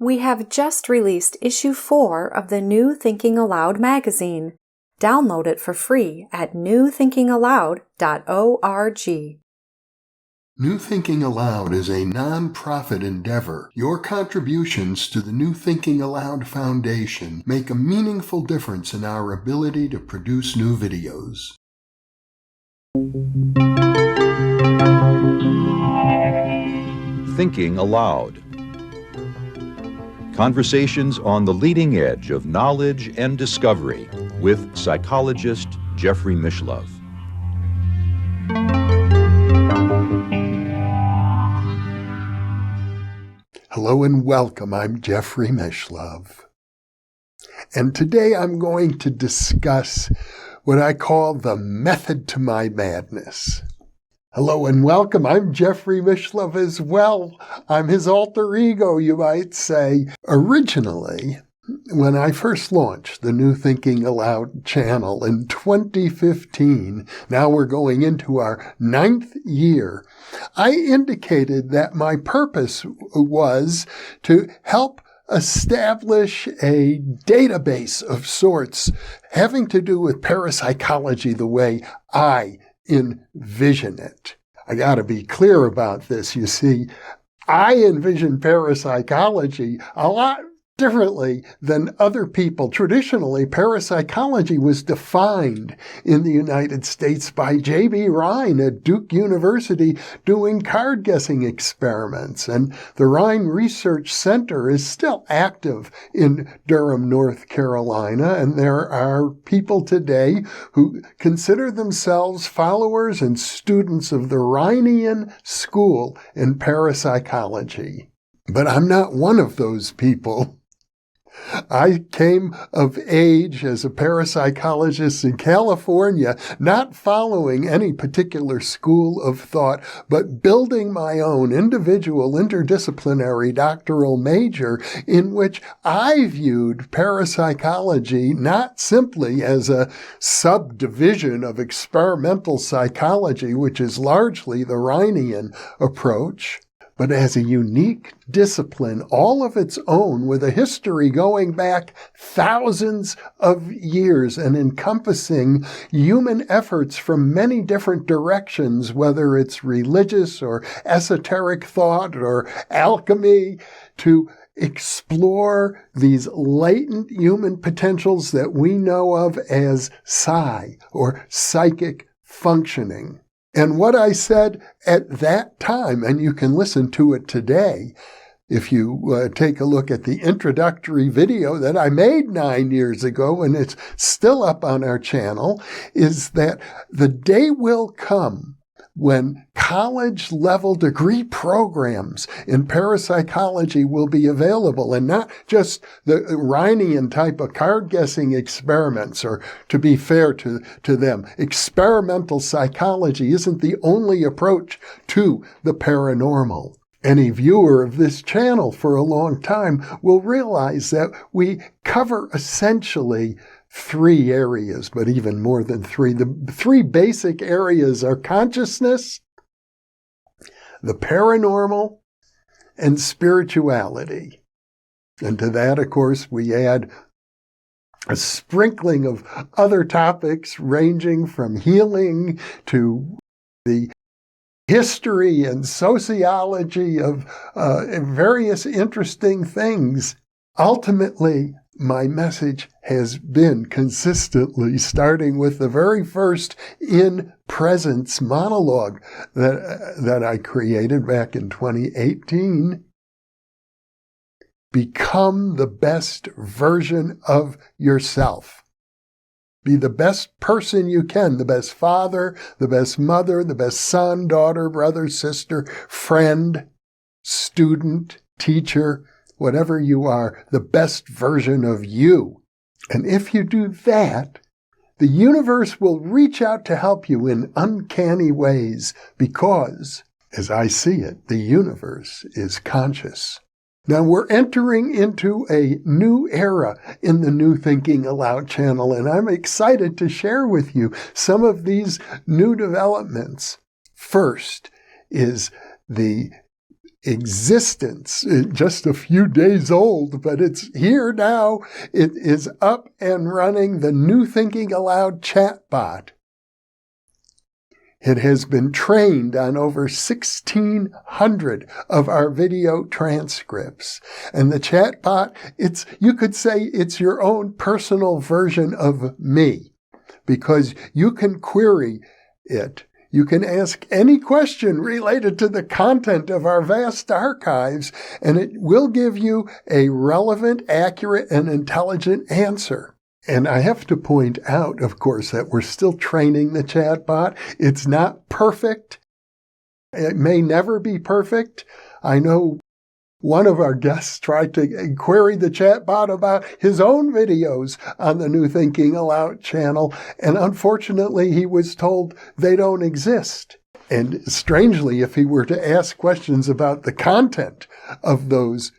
We have just released issue 4 of the New Thinking Aloud magazine. Download it for free at newthinkingaloud.org. New Thinking Aloud is a non-profit endeavor. Your contributions to the New Thinking Aloud Foundation make a meaningful difference in our ability to produce new videos. Thinking Aloud. Conversations on the leading edge of knowledge and discovery with psychologist Jeffrey Mishlove. Hello and welcome. I'm Jeffrey Mishlove. And today I'm going to discuss what I call the method to my madness. Hello and welcome. I'm Jeffrey Mishlove as well. I'm his alter ego, you might say. Originally, when I first launched the New Thinking Aloud channel in 2015, now we're going into our 9th year, I indicated that my purpose was to help establish a database of sorts having to do with parapsychology the way I envision it. I got to be clear about this. You see, I envision parapsychology a lot differently than other people. Traditionally, parapsychology was defined in the United States by J.B. Rhine at Duke University doing card guessing experiments. And the Rhine Research Center is still active in Durham, North Carolina. And there are people today who consider themselves followers and students of the Rhinian school in parapsychology. But I'm not one of those people. I came of age as a parapsychologist in California, not following any particular school of thought, but building my own individual interdisciplinary doctoral major in which I viewed parapsychology not simply as a subdivision of experimental psychology, which is largely the Rhinian approach, but as a unique discipline all of its own with a history going back thousands of years and encompassing human efforts from many different directions, whether it's religious or esoteric thought or alchemy, to explore these latent human potentials that we know of as psi or psychic functioning. And what I said at that time, and you can listen to it today, if you take a look at the introductory video that I made 9 years ago, and it's still up on our channel, is that the day will come when college-level degree programs in parapsychology will be available, and not just the Rhinian type of card-guessing experiments, or to be fair to them, experimental psychology isn't the only approach to the paranormal. Any viewer of this channel for a long time will realize that we cover essentially 3 areas, but even more than 3. The 3 basic areas are consciousness, the paranormal, and spirituality. And to that, of course, we add a sprinkling of other topics ranging from healing to the history and sociology of various interesting things. Ultimately, my message has been consistently, starting with the very first InPresence monologue that I created back in 2018, become the best version of yourself. Be the best person you can, the best father, the best mother, the best son, daughter, brother, sister, friend, student, teacher, whatever you are, the best version of you. And if you do that, the universe will reach out to help you in uncanny ways because, as I see it, the universe is conscious. Now we're entering into a new era in the New Thinking Aloud channel, and I'm excited to share with you some of these new developments. First is the existence, just a few days old, but it's here now. It is up and running, the new Thinking Aloud chatbot. It has been trained on over 1,600 of our video transcripts. And the chatbot, you could say it's your own personal version of me, because you can query it. You can ask any question related to the content of our vast archives, and it will give you a relevant, accurate, and intelligent answer. And I have to point out, of course, that we're still training the chatbot. It's not perfect. It may never be perfect. I know one of our guests tried to query the chatbot about his own videos on the New Thinking Aloud channel, and unfortunately he was told they don't exist. And strangely, if he were to ask questions about the content of those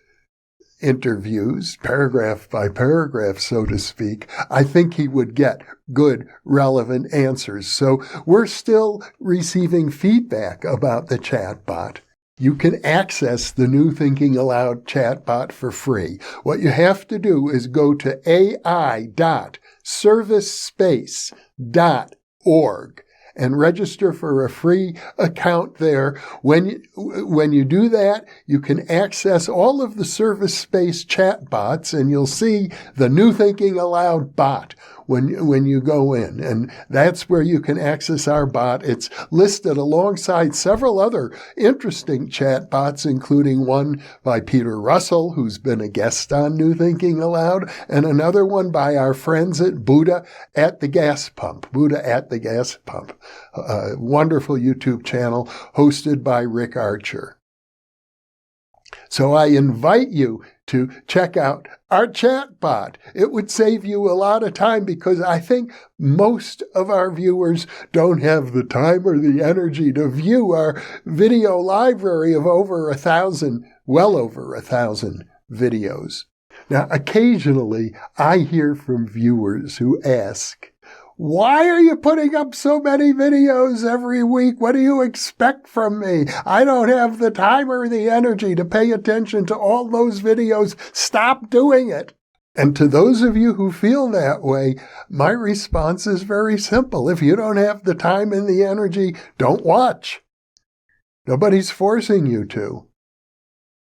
interviews, paragraph by paragraph, so to speak, I think he would get good, relevant answers. So we're still receiving feedback about the chatbot. You can access the New Thinking Aloud chatbot for free. What you have to do is go to ai.servicespace.org and register for a free account there. When you do that, you can access all of the Service Space chatbots, and you'll see the New Thinking Aloud bot when you go in. And that's where you can access our bot. It's listed alongside several other interesting chatbots, including one by Peter Russell, who's been a guest on New Thinking Aloud, and another one by our friends at Buddha at the Gas Pump. A wonderful YouTube channel hosted by Rick Archer. So I invite you to check out our chatbot. It would save you a lot of time, because I think most of our viewers don't have the time or the energy to view our video library of well over 1,000 videos. Now, occasionally I hear from viewers who ask, why are you putting up so many videos every week? What do you expect from me? I don't have the time or the energy to pay attention to all those videos. Stop doing it. And to those of you who feel that way, my response is very simple. If you don't have the time and the energy, don't watch. Nobody's forcing you to.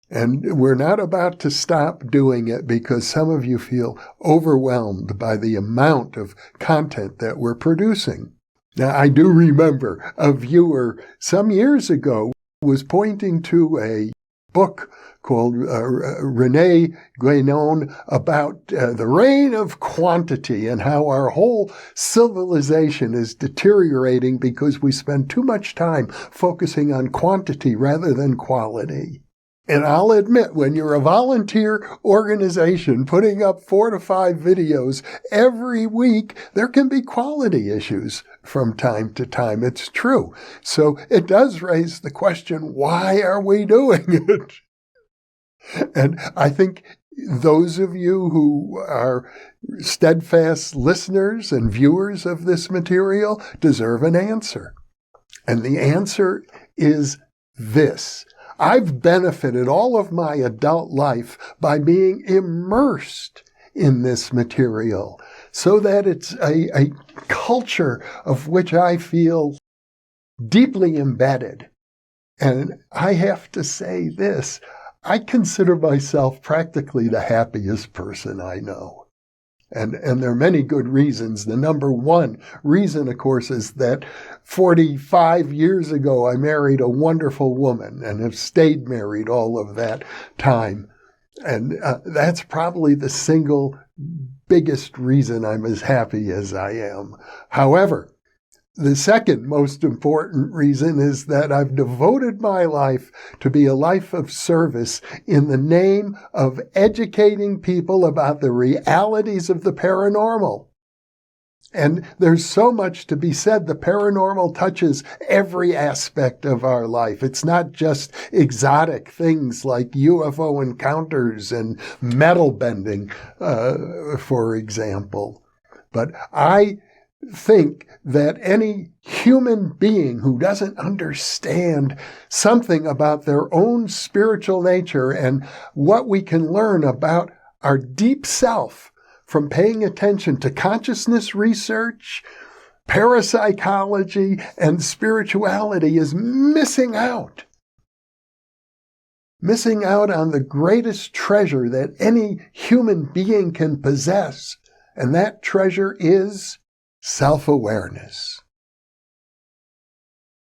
And we're not about to stop doing it because some of you feel overwhelmed by the amount of content that we're producing. Now, I do remember a viewer some years ago was pointing to a book called René Guénon about the reign of quantity and how our whole civilization is deteriorating because we spend too much time focusing on quantity rather than quality. And I'll admit, when you're a volunteer organization putting up 4 to 5 videos every week, there can be quality issues from time to time. It's true. So it does raise the question, why are we doing it? And I think those of you who are steadfast listeners and viewers of this material deserve an answer. And the answer is this. I've benefited all of my adult life by being immersed in this material so that it's a culture of which I feel deeply embedded. And I have to say this, I consider myself practically the happiest person I know. And there are many good reasons. The number one reason, of course, is that 45 years ago, I married a wonderful woman and have stayed married all of that time. And that's probably the single biggest reason I'm as happy as I am. However, the second most important reason is that I've devoted my life to be a life of service in the name of educating people about the realities of the paranormal. And there's so much to be said. The paranormal touches every aspect of our life. It's not just exotic things like UFO encounters and metal bending, for example. But I think that any human being who doesn't understand something about their own spiritual nature and what we can learn about our deep self from paying attention to consciousness research, parapsychology, and spirituality is missing out. Missing out on the greatest treasure that any human being can possess, and that treasure is self-awareness.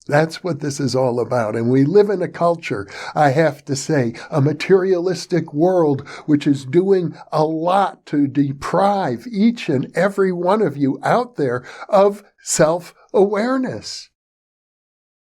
That's what this is all about. And we live in a culture, I have to say, a materialistic world, which is doing a lot to deprive each and every one of you out there of self-awareness.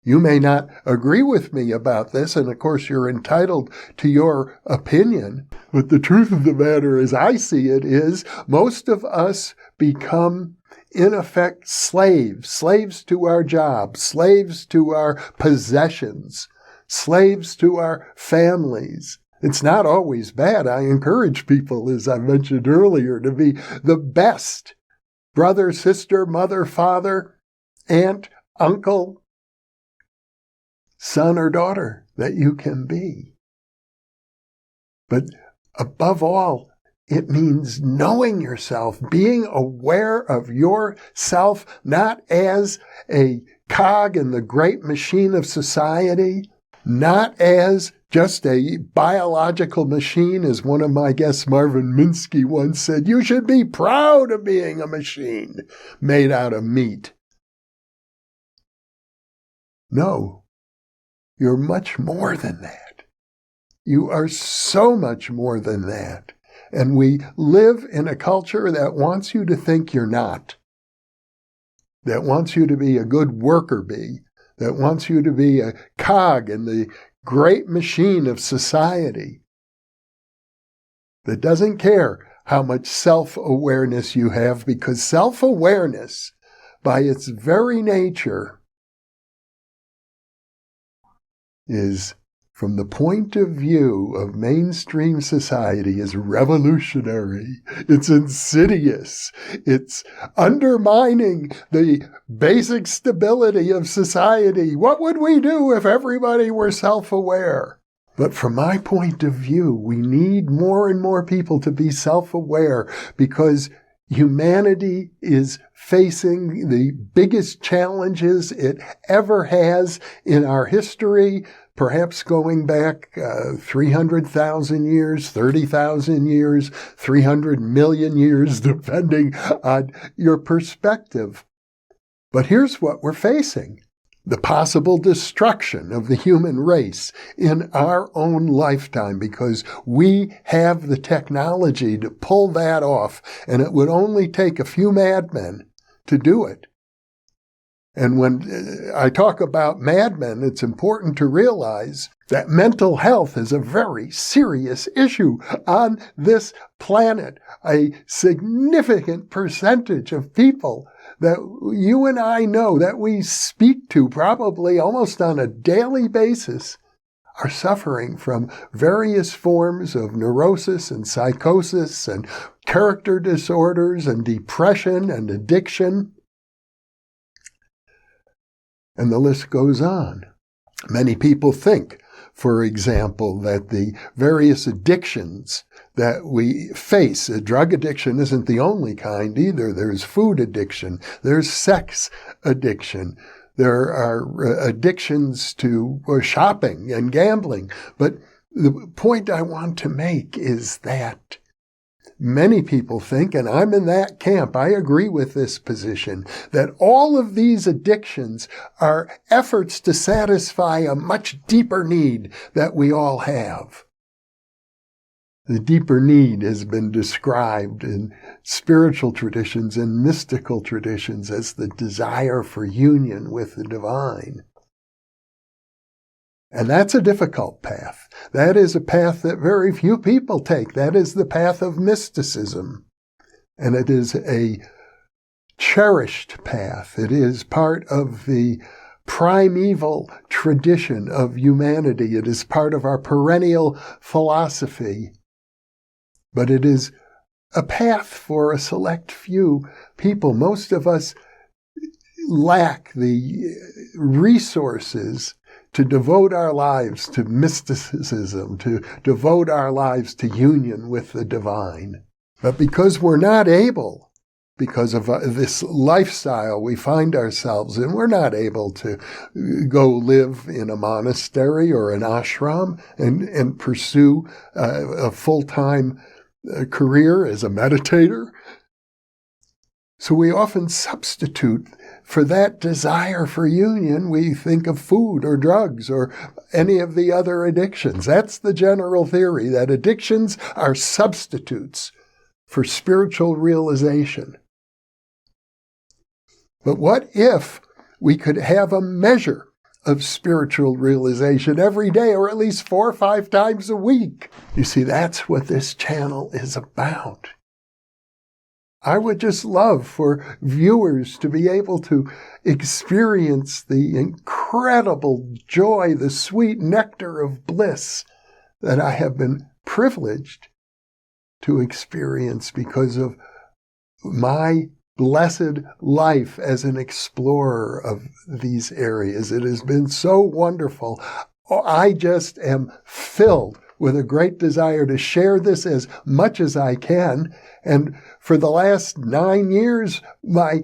You may not agree with me about this, and of course you're entitled to your opinion, but the truth of the matter, as I see it, is most of us become in effect slaves to our jobs, slaves to our possessions, slaves to our families. It's not always bad. I encourage people, as I mentioned earlier, to be the best brother, sister, mother, father, aunt, uncle, son or daughter that you can be. But above all, it means knowing yourself, being aware of yourself, not as a cog in the great machine of society, not as just a biological machine, as one of my guests, Marvin Minsky, once said, you should be proud of being a machine made out of meat. No, you're much more than that. You are so much more than that. And we live in a culture that wants you to think you're not, that wants you to be a good worker bee, that wants you to be a cog in the great machine of society, that doesn't care how much self-awareness you have, because self-awareness, by its very nature, is, from the point of view of mainstream society, is revolutionary. It's insidious. It's undermining the basic stability of society. What would we do if everybody were self-aware? But from my point of view, we need more and more people to be self-aware, because humanity is facing the biggest challenges it ever has in our history, perhaps going back 300,000 years, 30,000 years, 300 million years, depending on your perspective. But here's what we're facing: the possible destruction of the human race in our own lifetime, because we have the technology to pull that off, and it would only take a few madmen to do it. And when I talk about madmen, it's important to realize that mental health is a very serious issue on this planet. A significant percentage of people that you and I know, that we speak to probably almost on a daily basis, are suffering from various forms of neurosis and psychosis and character disorders and depression and addiction. And the list goes on. Many people think, for example, that the various addictions that we face, drug addiction isn't the only kind either. There's food addiction, there's sex addiction, there are addictions to shopping and gambling. But the point I want to make is that many people think, and I'm in that camp, I agree with this position, that all of these addictions are efforts to satisfy a much deeper need that we all have. The deeper need has been described in spiritual traditions and mystical traditions as the desire for union with the divine. And that's a difficult path. That is a path that very few people take. That is the path of mysticism. And it is a cherished path. It is part of the primeval tradition of humanity. It is part of our perennial philosophy. But it is a path for a select few people. Most of us lack the resources to devote our lives to mysticism, to devote our lives to union with the divine. But because we're not able, because of this lifestyle we find ourselves in, we're not able to go live in a monastery or an ashram and pursue a full-time career as a meditator. So we often substitute for that desire for union. We think of food or drugs or any of the other addictions. That's the general theory, that addictions are substitutes for spiritual realization. But what if we could have a measure of spiritual realization every day, or at least 4 or 5 times a week? You see, that's what this channel is about. I would just love for viewers to be able to experience the incredible joy, the sweet nectar of bliss that I have been privileged to experience because of my blessed life as an explorer of these areas. It has been so wonderful. I just am filled with a great desire to share this as much as I can. And for the last 9 years, my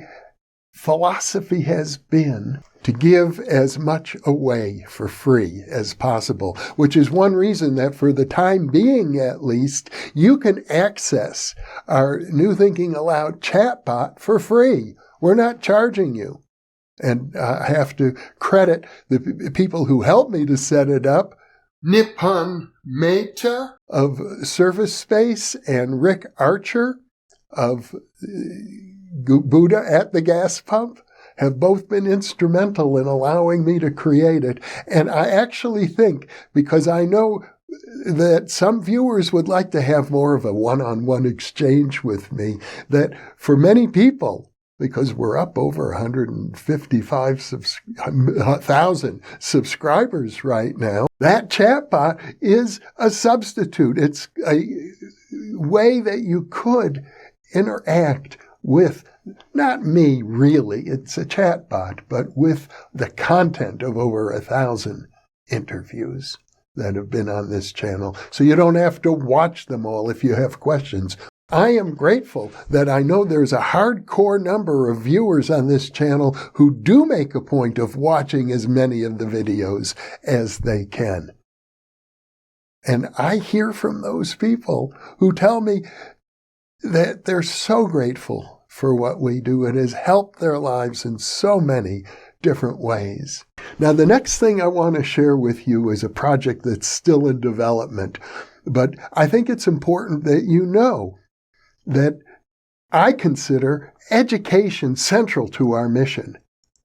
philosophy has been to give as much away for free as possible, which is one reason that for the time being, at least, you can access our New Thinking Aloud chatbot for free. We're not charging you. And I have to credit the people who helped me to set it up, Nippon Meta of Service Space and Rick Archer of Buddha at the Gas Pump have both been instrumental in allowing me to create it. And I actually think, because I know that some viewers would like to have more of a one-on-one exchange with me, that for many people, because we're up over 155,000 subscribers right now, that chatbot is a substitute. It's a way that you could interact with, not me really, it's a chatbot, but with the content of over 1,000 interviews that have been on this channel. So you don't have to watch them all if you have questions. I am grateful that I know there's a hardcore number of viewers on this channel who do make a point of watching as many of the videos as they can. And I hear from those people who tell me that they're so grateful for what we do. It has helped their lives in so many different ways. Now, the next thing I want to share with you is a project that's still in development, but I think it's important that you know that I consider education central to our mission.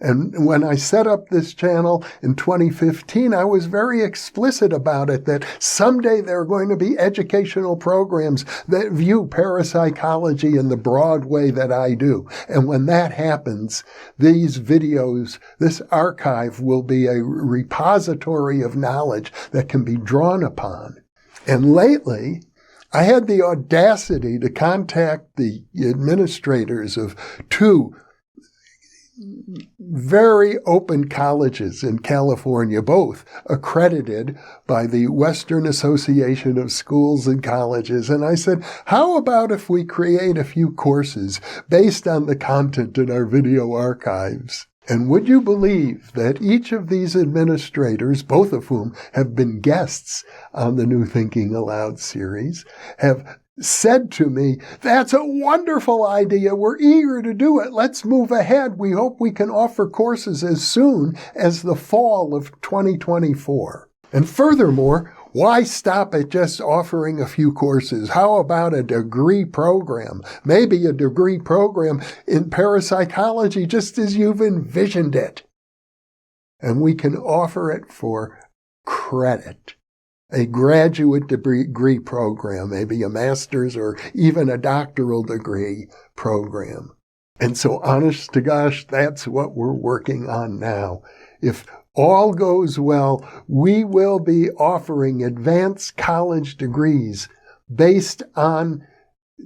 And when I set up this channel in 2015, I was very explicit about it, that someday there are going to be educational programs that view parapsychology in the broad way that I do. And when that happens, these videos, this archive will be a repository of knowledge that can be drawn upon. And lately, I had the audacity to contact the administrators of 2 very open colleges in California, both accredited by the Western Association of Schools and Colleges. And I said, how about if we create a few courses based on the content in our video archives? And would you believe that each of these administrators, both of whom have been guests on the New Thinking Aloud series, have said to me, that's a wonderful idea. We're eager to do it. Let's move ahead. We hope we can offer courses as soon as the fall of 2024. And furthermore, why stop at just offering a few courses? How about a degree program? Maybe a degree program in parapsychology, just as you've envisioned it. And we can offer it for credit. A graduate degree program, maybe a master's or even a doctoral degree program. And so, honest to gosh, that's what we're working on now. If all goes well, we will be offering advanced college degrees based on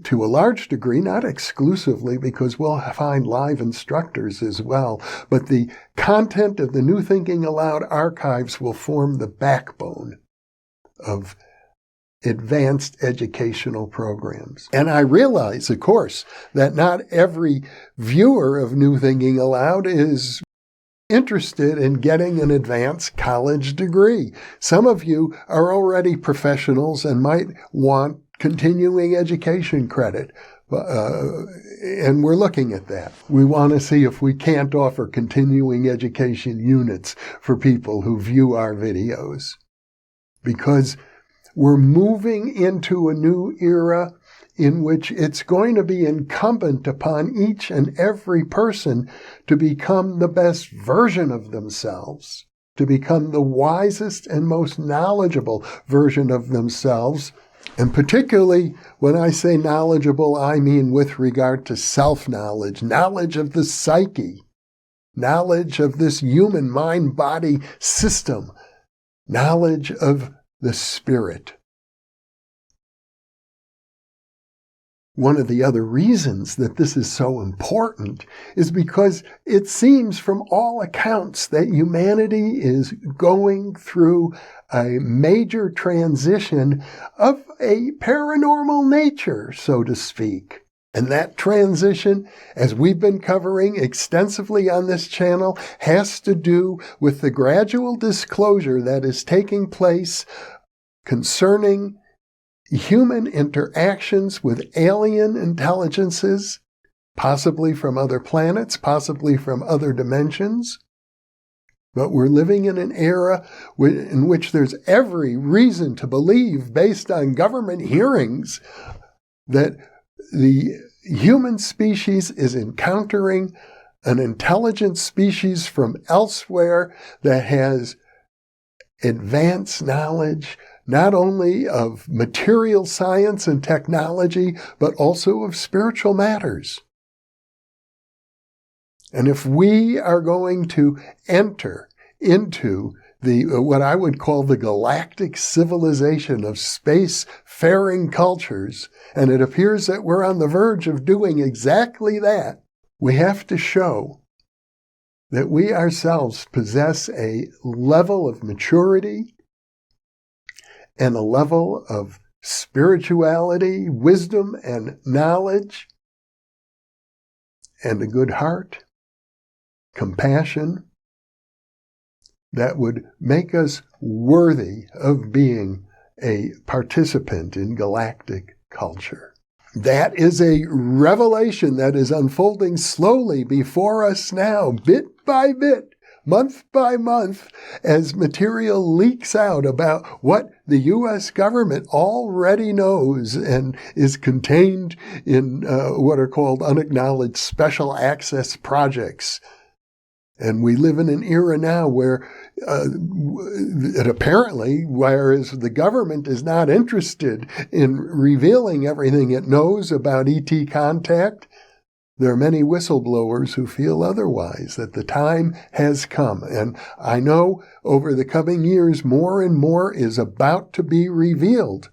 to a large degree, not exclusively, because we'll find live instructors as well, but the content of the New Thinking Aloud archives will form the backbone of advanced educational programs. And I realize, of course, that not every viewer of New Thinking Aloud is interested in getting an advanced college degree. Some of you are already professionals and might want continuing education credit. And we're looking at that. We want to see if we can't offer continuing education units for people who view our videos. Because we're moving into a new era in which it's going to be incumbent upon each and every person to become the best version of themselves, to become the wisest and most knowledgeable version of themselves. And particularly when I say knowledgeable, I mean with regard to self-knowledge, knowledge of the psyche, knowledge of this human mind-body system, knowledge of the spirit. One of the other reasons that this is so important is because it seems from all accounts that humanity is going through a major transition of a paranormal nature, so to speak. And that transition, as we've been covering extensively on this channel, has to do with the gradual disclosure that is taking place concerning human interactions with alien intelligences, possibly from other planets, possibly from other dimensions. But we're living in an era in which there's every reason to believe, based on government hearings, that the human species is encountering an intelligent species from elsewhere that has advanced knowledge, not only of material science and technology, but also of spiritual matters. And if we are going to enter into what I would call the galactic civilization of space-faring cultures, and it appears that we're on the verge of doing exactly that, we have to show that we ourselves possess a level of maturity and a level of spirituality, wisdom, and knowledge, and a good heart, compassion, that would make us worthy of being a participant in galactic culture. That is a revelation that is unfolding slowly before us now, bit by bit, month by month, as material leaks out about what the U.S. government already knows and is contained in what are called unacknowledged special access projects. And we live in an era now where apparently, whereas the government is not interested in revealing everything it knows about ET contact, there are many whistleblowers who feel otherwise, that the time has come. And I know over the coming years, more and more is about to be revealed.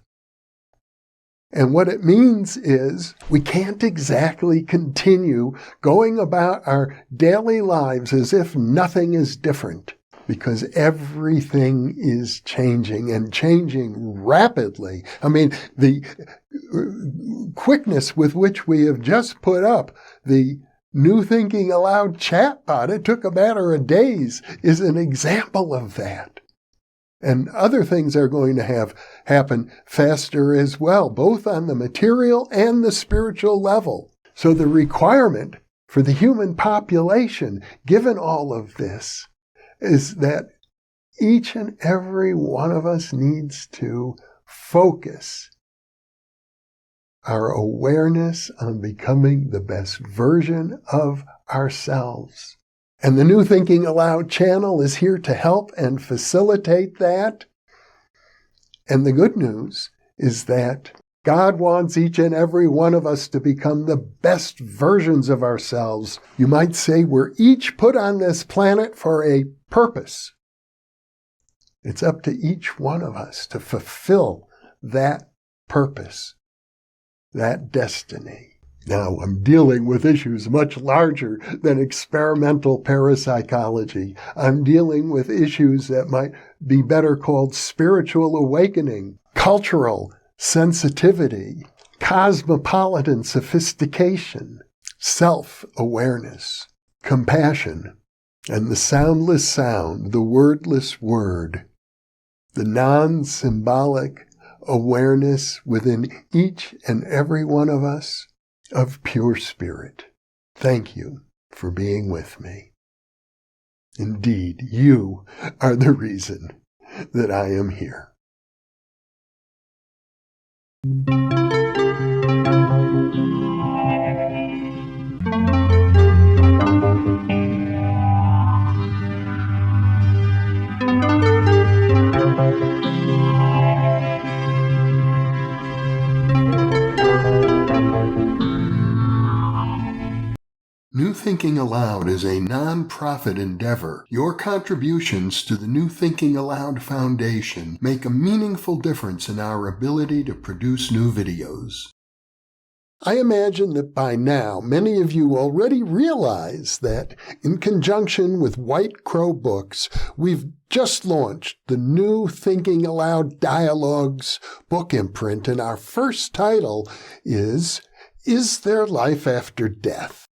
And what it means is we can't exactly continue going about our daily lives as if nothing is different, because everything is changing, and changing rapidly. I mean, the quickness with which we have just put up the New Thinking Aloud ChatBot, it took a matter of days, is an example of that. And other things are going to happen faster as well, both on the material and the spiritual level. So the requirement for the human population, given all of this, is that each and every one of us needs to focus our awareness on becoming the best version of ourselves. And the New Thinking Aloud channel is here to help and facilitate that. And the good news is that God wants each and every one of us to become the best versions of ourselves. You might say we're each put on this planet for a purpose. It's up to each one of us to fulfill that purpose. that destiny. Now, I'm dealing with issues much larger than experimental parapsychology. I'm dealing with issues that might be better called spiritual awakening, cultural sensitivity, cosmopolitan sophistication, self-awareness, compassion, and the soundless sound, the wordless word, the non-symbolic awareness within each and every one of us of pure spirit. Thank you for being with me. Indeed, you are the reason that I am here. New Thinking Aloud is a non-profit endeavor. Your contributions to the New Thinking Aloud Foundation make a meaningful difference in our ability to produce new videos. I imagine that by now many of you already realize that, in conjunction with White Crow Books, we've just launched the New Thinking Aloud Dialogues book imprint, and our first title is There Life After Death?